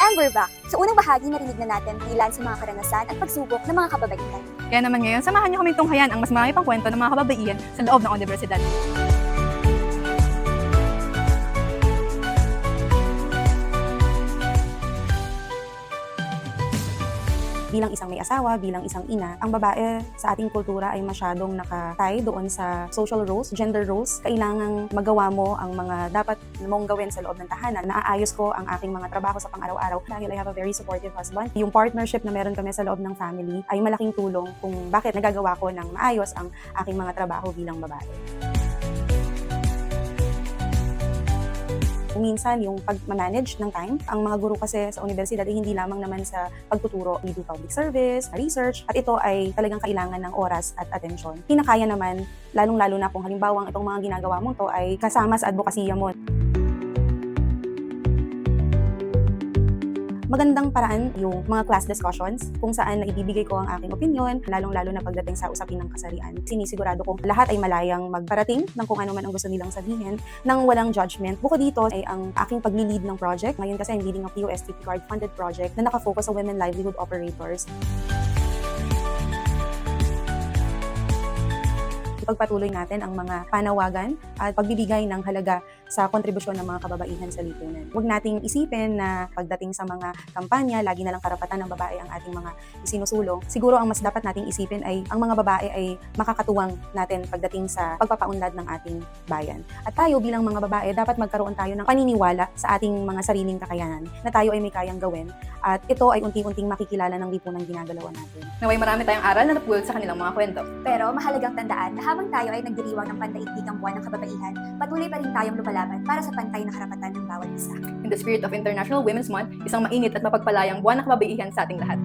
And we're back. Sa unang bahagi, narinig na natin ilan sa mga karanasan at pagsubok ng mga kababaihan. Kaya naman ngayon, samahan niyo kaming tunghayan ang mas marami pang kwento ng mga kababaihan sa loob ng universidad. Bilang isang may asawa, bilang isang ina, ang babae sa ating kultura ay masyadong nakatay doon sa social roles, gender roles. Kailangang magawa mo ang mga dapat mong gawin sa loob ng tahanan. Naaayos ko ang aking mga trabaho sa pang-araw-araw dahil I have a very supportive husband. Yung partnership na meron kami sa loob ng family ay malaking tulong kung bakit nagagawa ko ng maayos ang aking mga trabaho bilang babae. Minsan, yung pag-manage ng time, ang mga guro kasi sa universidad ay hindi lamang naman sa pagtuturo. We do public service, research, at ito ay talagang kailangan ng oras at atensyon. Kinakaya naman, lalong-lalo na kung halimbawa itong mga ginagawa mo to ay kasama sa advokasya mo. Magandang paraan yung mga class discussions kung saan naibibigay ko ang aking opinion, lalong-lalo na pagdating sa usapin ng kasarian. Sinisigurado kong lahat ay malayang magparating ng kung ano man ang gusto nilang sabihin nang walang judgment. Bukod dito ay ang aking pag-lead ng project. Ngayon kasi I'm leading a PUSTP card-funded project na nakafocus sa women livelihood operators. Ipagpatuloy natin ang mga panawagan at pagbibigay ng halaga sa kontribusyon ng mga kababaihan sa lipunan. Huwag nating isipin na pagdating sa mga kampanya, lagi na lang karapatan ng babae ang ating mga isinusulong. Siguro ang mas dapat nating isipin ay ang mga babae ay makakatuwang natin pagdating sa pagpapaunlad ng ating bayan. At tayo bilang mga babae, dapat magkaroon tayo ng paniniwala sa ating mga sariling kakayanan na tayo ay may kayang gawin at ito ay unti-unting makikilala ng lipunang ginagalawan natin. Naway marami tayong aral na napulot sa kanilang mga kwento. Pero mahalagang tandaan na habang tayo ay nagdiriwang ng pandaigdigang buwan ng kababaihan, patuloy pa rin tayong lumalaban para sa pantay na karapatan ng bawat isa. In the spirit of International Women's Month, isang mainit at mapagpalayang buwan ng kababaihan sa ating lahat.